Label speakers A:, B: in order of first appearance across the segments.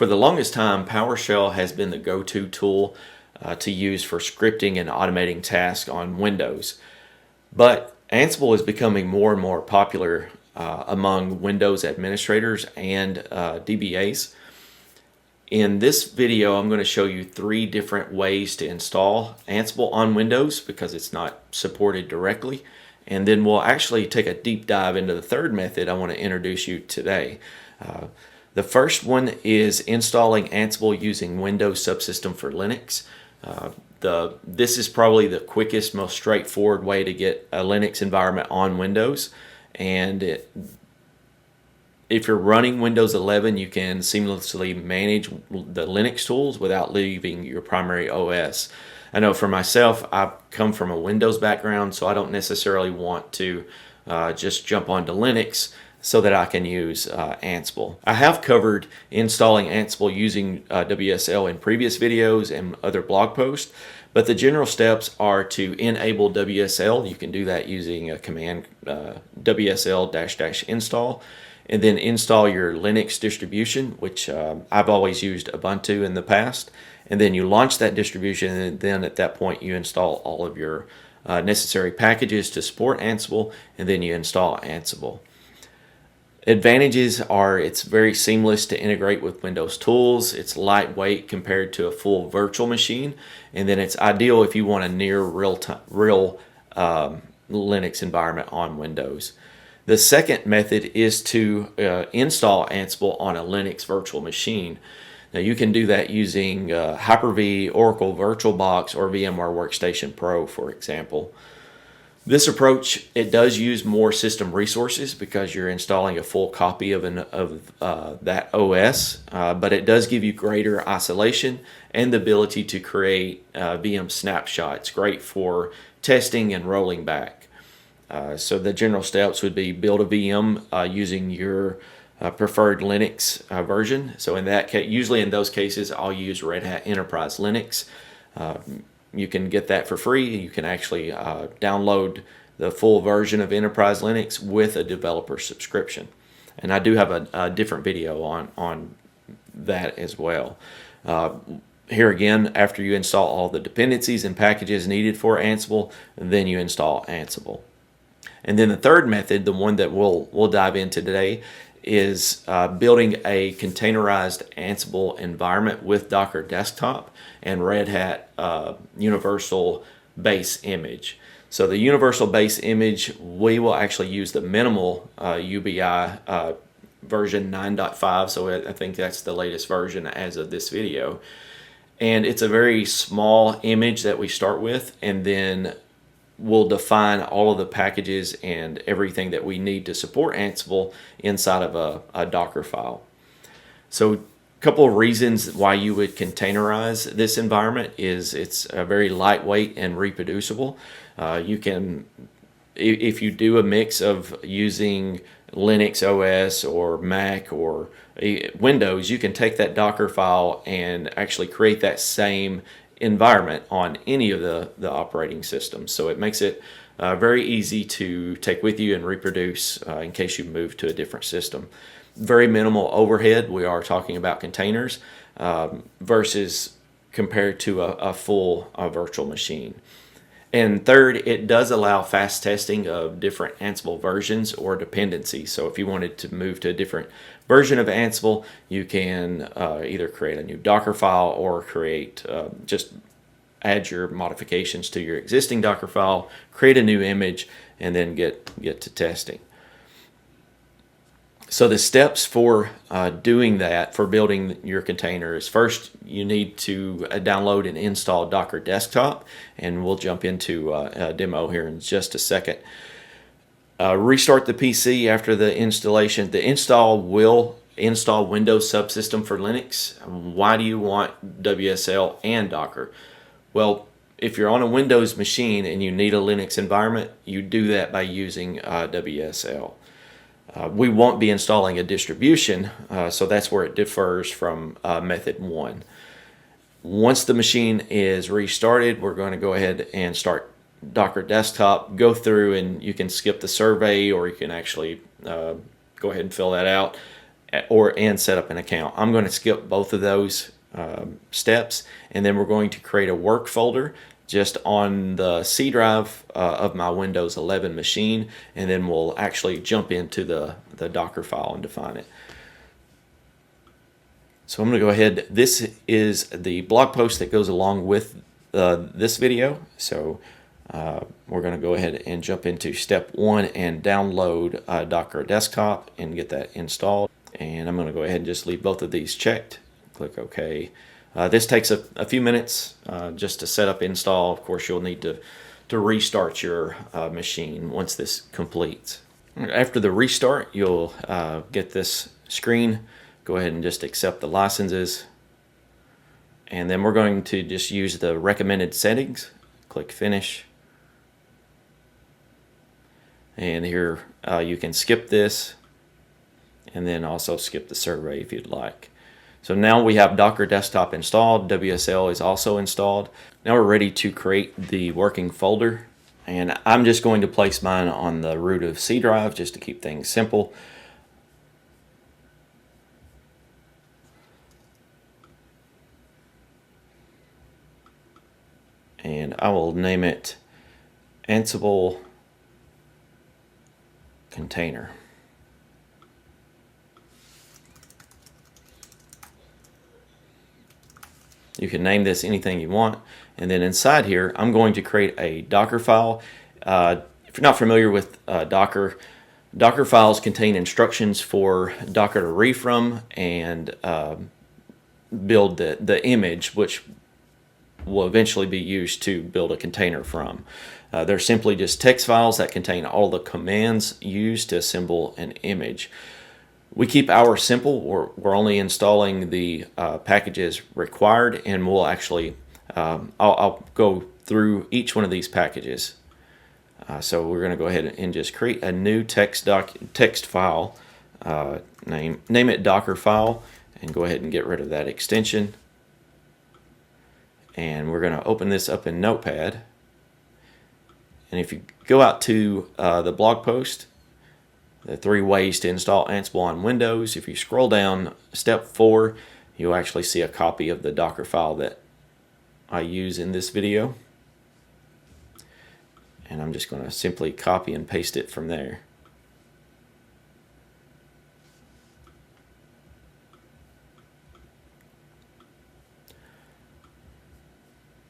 A: For the longest time, PowerShell has been the go-to tool to use for scripting and automating tasks on Windows. But Ansible is becoming more and more popular among Windows administrators and DBAs. In this video, I'm going to show you 3 different ways to install Ansible on Windows because it's not supported directly. And then we'll actually take a deep dive into the third method I want to introduce you today. The first one is installing Ansible using Windows Subsystem for Linux. This is probably the quickest, most straightforward way to get a Linux environment on Windows. And if you're running Windows 11, you can seamlessly manage the Linux tools without leaving your primary OS. I know for myself, I've come from a Windows background, so I don't necessarily want to just jump onto Linux so that I can use Ansible. I have covered installing Ansible using WSL in previous videos and other blog posts, but the general steps are to enable WSL. You can do that using a command WSL-install, and then install your Linux distribution, which I've always used Ubuntu in the past, and then you launch that distribution, and then at that point you install all of your necessary packages to support Ansible, and then you install Ansible. Advantages are it's very seamless to integrate with Windows tools, it's lightweight compared to a full virtual machine, and then it's ideal if you want a near real Linux environment on Windows. The second method is to install Ansible on a Linux virtual machine. Now you can do that using Hyper-V, Oracle VirtualBox, or VMware Workstation Pro, for example. This approach, it does use more system resources because you're installing a full copy of that OS, but it does give you greater isolation and the ability to create VM snapshots, great for testing and rolling back. So the general steps would be build a VM using your preferred Linux version. So in that case, usually in those cases, I'll use Red Hat Enterprise Linux. You can get that for free. You can actually download the full version of Enterprise Linux with a developer subscription. And I do have a different video on that as well. Here again, after you install all the dependencies and packages needed for Ansible, then you install Ansible. And then the third method, the one that we'll dive into today, is building a containerized Ansible environment with Docker Desktop and Red Hat Universal Base Image. So the Universal Base Image, we will actually use the minimal UBI version 9.5, so I think that's the latest version as of this video. And it's a very small image that we start with, and then we'll define all of the packages and everything that we need to support Ansible inside of a Dockerfile. So a couple of reasons why you would containerize this environment is it's very lightweight and reproducible. You can, if you do a mix of using Linux OS or Mac or Windows, you can take that Dockerfile and actually create that same environment on any of the operating systems. So it makes it very easy to take with you and reproduce in case you move to a different system. Very minimal overhead. We are talking about containers versus compared to a full virtual machine. And third, it does allow fast testing of different Ansible versions or dependencies. So if you wanted to move to a different version of Ansible, you can either create a new Dockerfile or create, just add your modifications to your existing Dockerfile, create a new image, and then get to testing. So the steps for doing that, for building your container, is first you need to download and install Docker Desktop, and we'll jump into a demo here in just a second. Restart the PC after the installation. The install will install Windows Subsystem for Linux. Why do you want WSL and Docker? Well, if you're on a Windows machine and you need a Linux environment, you do that by using WSL. We won't be installing a distribution, so that's where it differs from method 1. Once the machine is restarted, we're going to go ahead and start Docker Desktop, go through, and you can skip the survey or you can actually go ahead and fill that out. and set up an account. I'm going to skip both of those steps, and then we're going to create a work folder just on the C drive of my Windows 11 machine, and then we'll actually jump into the Dockerfile and define it. So I'm going to go ahead. This is the blog post that goes along with this video. So we're going to go ahead and jump into step 1 and download Docker Desktop and get that installed. And I'm going to go ahead and just leave both of these checked. Click OK. This takes a few minutes just to set up install. Of course, you'll need to restart your machine once this completes. After the restart, you'll get this screen. Go ahead and just accept the licenses. And then we're going to just use the recommended settings. Click Finish. And here you can skip this, and then also skip the survey if you'd like. So now we have Docker Desktop installed. WSL is also installed. Now we're ready to create the working folder. And I'm just going to place mine on the root of C drive just to keep things simple. And I will name it Ansible Container. You can name this anything you want. And then inside here, I'm going to create a Dockerfile. If you're not familiar with Docker, Docker files contain instructions for Docker to read from and build the image, which will eventually be used to build a container from. They're simply just text files that contain all the commands used to assemble an image. We keep ours simple. We're only installing the packages required, and we'll actually, I'll go through each one of these packages. So we're going to go ahead and just create a new text file, name it Dockerfile, and go ahead and get rid of that extension. And we're going to open this up in Notepad. And if you go out to the blog post, the 3 ways to install Ansible on Windows, if you scroll down step 4, you'll actually see a copy of the Dockerfile that I use in this video. And I'm just going to simply copy and paste it from there.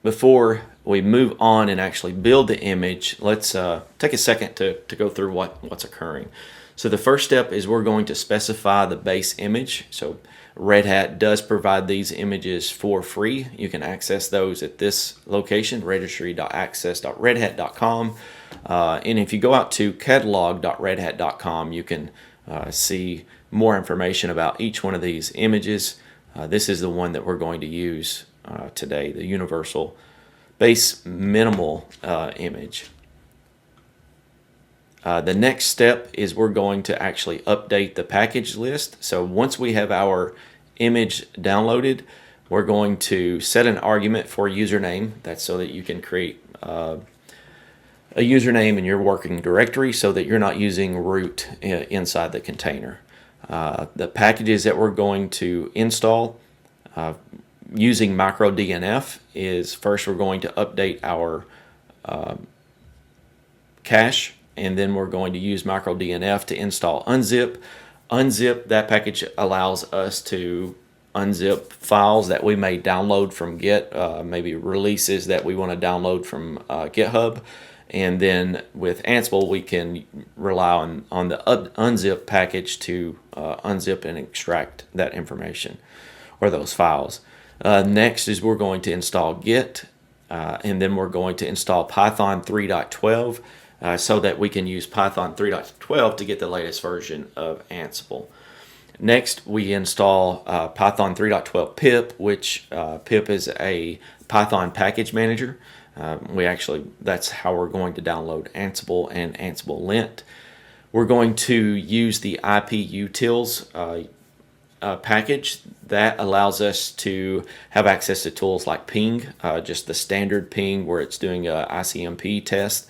A: Before we move on and actually build the image, let's take a second to go through what's occurring. So the first step is we're going to specify the base image. So Red Hat does provide these images for free. You can access those at this location, registry.access.redhat.com. And if you go out to catalog.redhat.com, you can see more information about each one of these images. This is the one that we're going to use today, the universal base minimal image. The next step is we're going to actually update the package list. So once we have our image downloaded, we're going to set an argument for username. That's so that you can create a username in your working directory so that you're not using root inside the container. The packages that we're going to install using microdnf is first we're going to update our cache, and then we're going to use microdnf to install unzip. Unzip, that package allows us to unzip files that we may download from Git, maybe releases that we want to download from GitHub. And then with Ansible, we can rely on the unzip package to unzip and extract that information or those files. Next is we're going to install Git, and then we're going to install Python 3.12 so that we can use Python 3.12 to get the latest version of Ansible. Next, we install Python 3.12 pip, which pip is a Python package manager. That's how we're going to download Ansible and Ansible lint. We're going to use the iputils package that allows us to have access to tools like ping, just the standard ping where it's doing a ICMP test,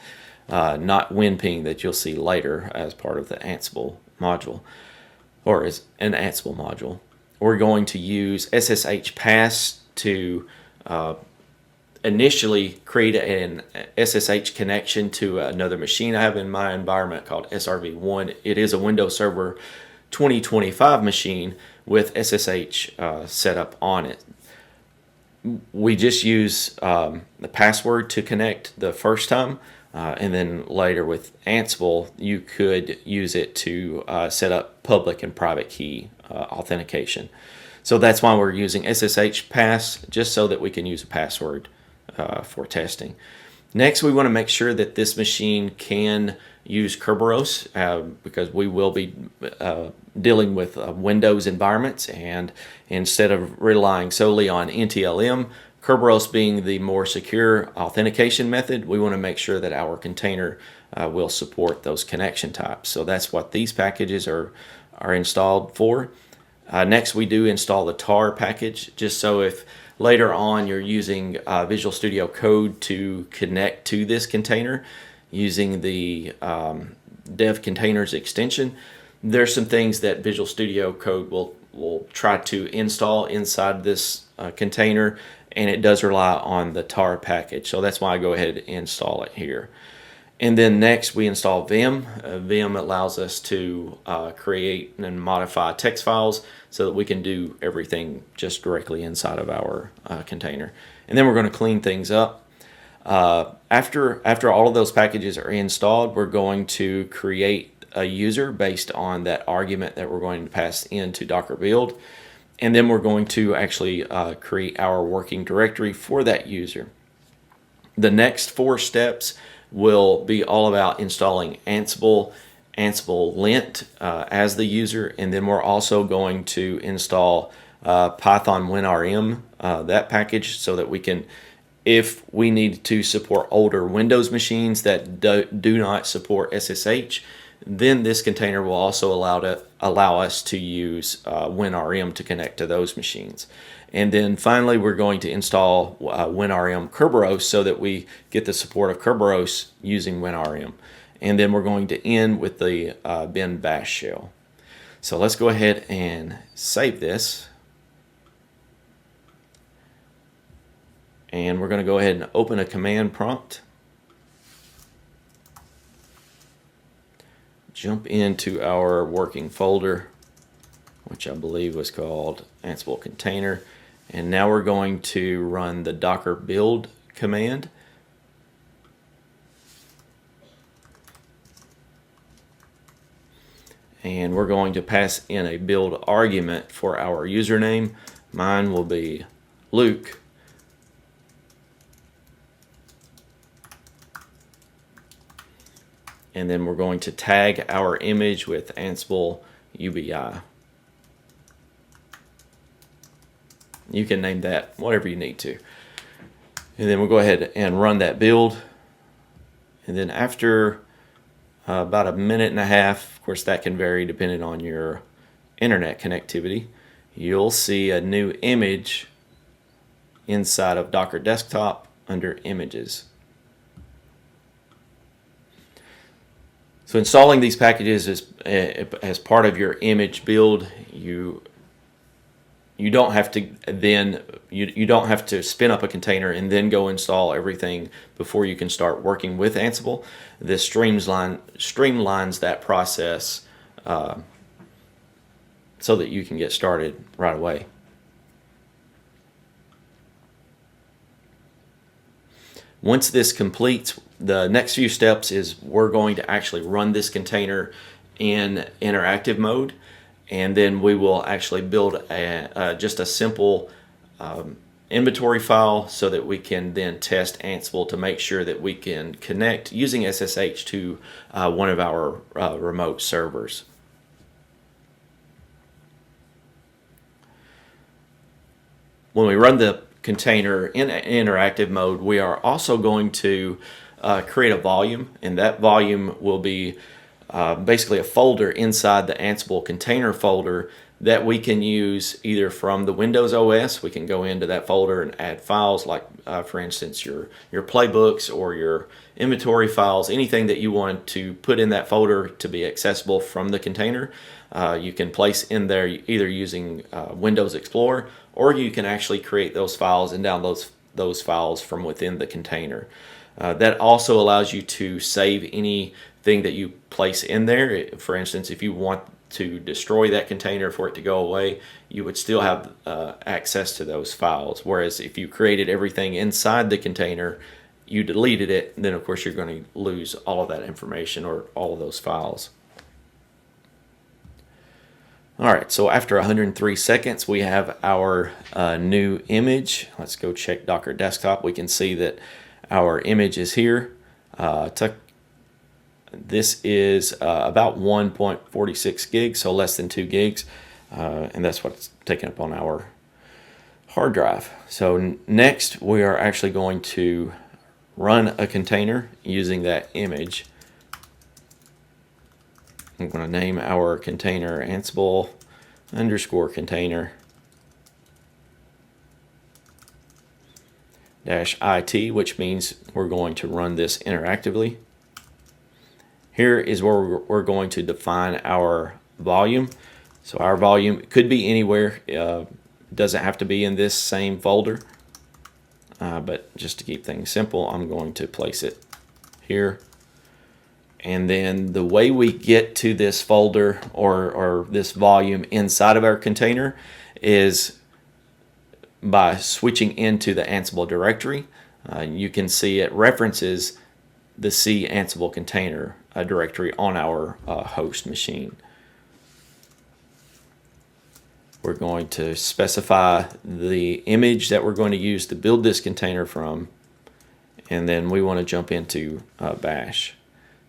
A: not WinPing that you'll see later as part of the Ansible module. or as an Ansible module. We're going to use SSH pass to initially create an SSH connection to another machine I have in my environment called SRV1. It is a Windows Server 2025 machine with SSH set up on it. We just use the password to connect the first time, and then later with Ansible, you could use it to set up public and private key authentication. So that's why we're using SSH pass, just so that we can use a password for testing. Next, we want to make sure that this machine can use Kerberos because we will be dealing with Windows environments, and instead of relying solely on NTLM, Kerberos being the more secure authentication method, we want to make sure that our container will support those connection types. So that's what these packages are installed for. Next, we do install the tar package, just so if later on you're using Visual Studio Code to connect to this container using the dev containers extension, there's some things that Visual Studio Code will try to install inside this container, and it does rely on the tar package. So that's why I go ahead and install it here. And then next we install Vim. Vim allows us to create and modify text files so that we can do everything just directly inside of our container. And then we're going to clean things up. After all of those packages are installed, we're going to create a user based on that argument that we're going to pass into Docker build. And then we're going to actually create our working directory for that user. The next 4 steps will be all about installing Ansible lint as the user, and then we're also going to install Python WinRM, that package, so that we can, if we need to support older Windows machines that do not support SSH, then this container will also allow us to use WinRM to connect to those machines. And then finally, we're going to install WinRM Kerberos so that we get the support of Kerberos using WinRM. And then we're going to end with the bin bash shell. So let's go ahead and save this. And we're going to go ahead and open a command prompt. Jump into our working folder, which I believe was called Ansible Container. And now we're going to run the docker build command. And we're going to pass in a build argument for our username. Mine will be Luke. And then we're going to tag our image with Ansible UBI. You can name that whatever you need to. And then we'll go ahead and run that build. And then after about a minute and a half, of course that can vary depending on your internet connectivity, you'll see a new image inside of Docker Desktop under Images. So installing these packages as part of your image build, you don't have to then you don't have to spin up a container and then go install everything before you can start working with Ansible. This streamlines that process so that you can get started right away. Once this completes, the next few steps is we're going to actually run this container in interactive mode, and then we will actually build just a simple inventory file so that we can then test Ansible to make sure that we can connect using SSH to one of our remote servers. When we run the container in interactive mode, we are also going to create a volume, and that volume will be basically a folder inside the Ansible container folder that we can use either from the Windows OS. We can go into that folder and add files like, for instance, your playbooks or your inventory files, anything that you want to put in that folder to be accessible from the container. You can place in there either using Windows Explorer, or you can actually create those files and download those files from within the container. That also allows you to save anything that you place in there. For instance, if you want to destroy that container for it to go away, you would still have access to those files. Whereas if you created everything inside the container, you deleted it, then of course you're going to lose all of that information or all of those files. Alright, so after 103 seconds we have our new image. Let's go check Docker Desktop. We can see that our image is here. This is about 1.46 gigs, so less than 2 gigs, and that's what's taken up on our hard drive. So next we are actually going to run a container using that image. I'm going to name our container Ansible _container -it, which means we're going to run this interactively. Here is where we're going to define our volume. So our volume could be anywhere. Doesn't have to be in this same folder. But just to keep things simple, I'm going to place it here. And then the way we get to this folder or this volume inside of our container is by switching into the Ansible directory. You can see it references the C Ansible container directory on our host machine. We're going to specify the image that we're going to use to build this container from, and then we want to jump into Bash.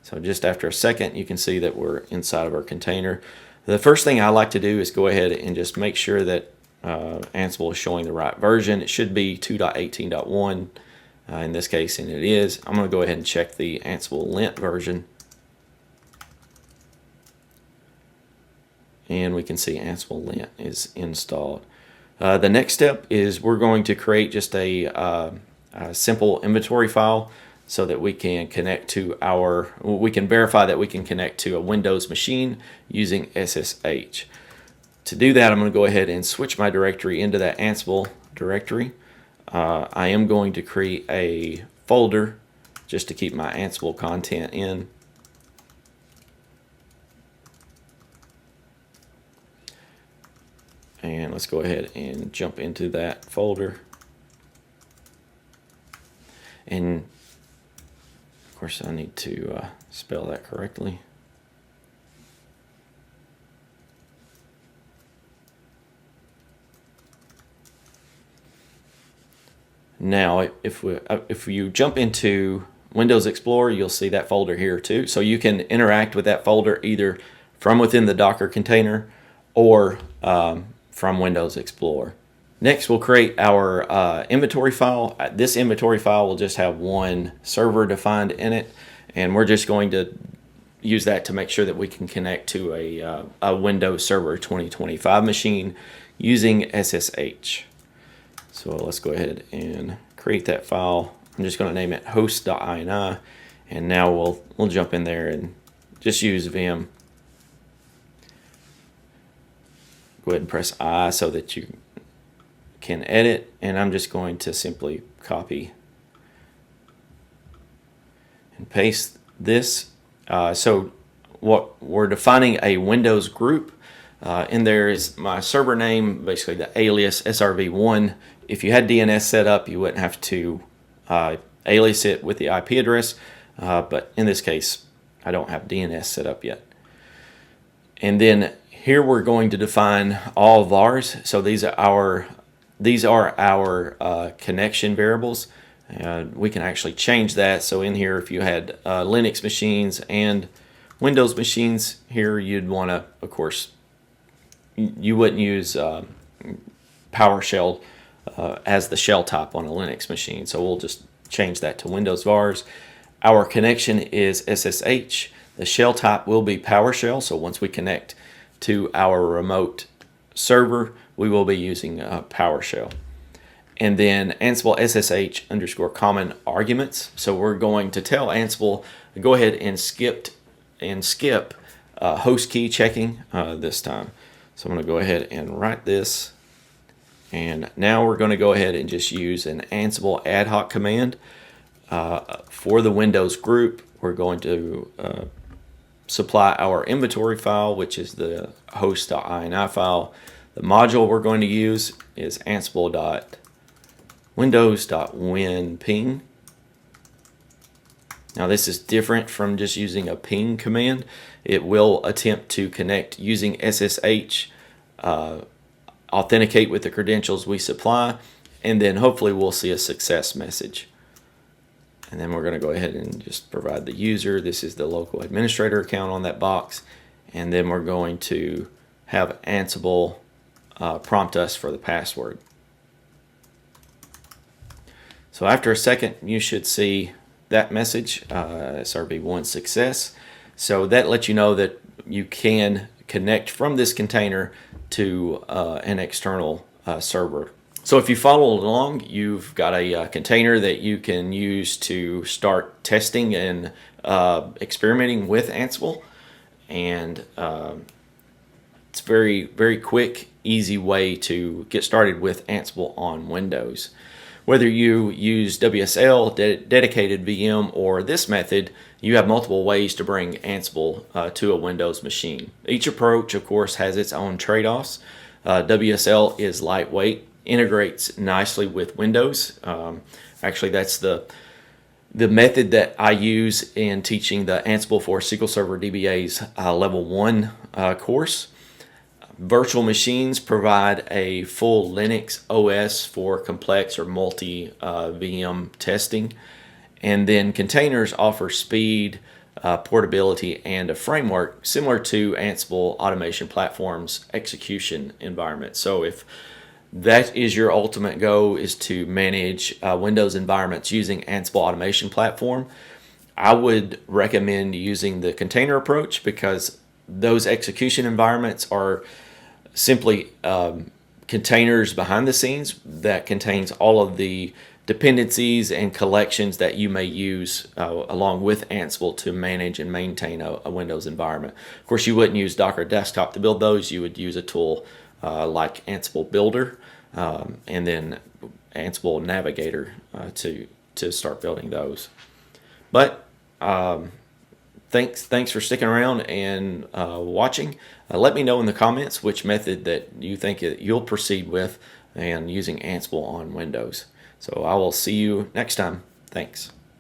A: So just after a second, you can see that we're inside of our container. The first thing I like to do is go ahead and just make sure that Ansible is showing the right version. It should be 2.18.1 in this case, and it is. I'm going to go ahead and check the Ansible lint version. And we can see Ansible lint is installed. The next step is we're going to create just a simple inventory file so that we can connect to we can verify that we can connect to a Windows machine using SSH. To do that, I'm going to go ahead and switch my directory into that Ansible directory. I am going to create a folder just to keep my Ansible content in. And let's go ahead and jump into that folder. And of course I need to spell that correctly. Now if you jump into Windows Explorer, you'll see that folder here too. So you can interact with that folder either from within the Docker container or from Windows Explorer. Next, we'll create our inventory file. This inventory file will just have one server defined in it, and we're just going to use that to make sure that we can connect to a Windows Server 2025 machine using SSH. So let's go ahead and create that file. I'm just going to name it host.ini, and now we'll jump in there and just use Vim. Go ahead and press I so that you can edit, and I'm just going to simply copy and paste this. So what we're defining a Windows group. In there is my server name, basically the alias SRV1. If you had DNS set up, you wouldn't have to alias it with the IP address, but in this case, I don't have DNS set up yet. And then here we're going to define all vars. So these are our connection variables. We can actually change that. So in here, if you had Linux machines and Windows machines, here you'd want to, of course, you wouldn't use PowerShell as the shell type on a Linux machine. So we'll just change that to Windows vars. Our connection is SSH. The shell type will be PowerShell, so once we connect to our remote server, we will be using PowerShell. And then Ansible SSH underscore common arguments. So we're going to tell Ansible to go ahead and skip host key checking this time. So I'm going to go ahead and write this. And now we're going to go ahead and just use an Ansible ad hoc command for the Windows group. We're going to supply our inventory file, which is the host.ini file. The module we're going to use is ansible.windows.winping. Now this is different from just using a ping command. It will attempt to connect using SSH, authenticate with the credentials we supply, and then hopefully we'll see a success message. And then we're going to go ahead and just provide the user. This is the local administrator account on that box. And then we're going to have Ansible prompt us for the password. So after a second, you should see that message, SRV1 success. So that lets you know that you can connect from this container to an external server. So if you follow along, you've got a container that you can use to start testing and experimenting with Ansible. And it's very, very quick, easy way to get started with Ansible on Windows. Whether you use WSL, dedicated VM, or this method, you have multiple ways to bring Ansible to a Windows machine. Each approach, of course, has its own trade-offs. WSL is lightweight, integrates nicely with Windows. Actually, that's the method that I use in teaching the Ansible for SQL Server DBA's Level 1 course. Virtual machines provide a full Linux OS for complex or multi-VM testing. And then containers offer speed, portability, and a framework similar to Ansible Automation Platform's execution environment. So if that is your ultimate goal, is to manage Windows environments using Ansible Automation Platform, I would recommend using the container approach, because those execution environments are simply containers behind the scenes that contains all of the dependencies and collections that you may use along with Ansible to manage and maintain a Windows environment. Of course, you wouldn't use Docker Desktop to build those. You would use a tool like Ansible Builder and then Ansible Navigator to start building those. But thanks for sticking around and watching. Let me know in the comments which method that you think you'll proceed with and using Ansible on Windows. So I will see you next time. Thanks.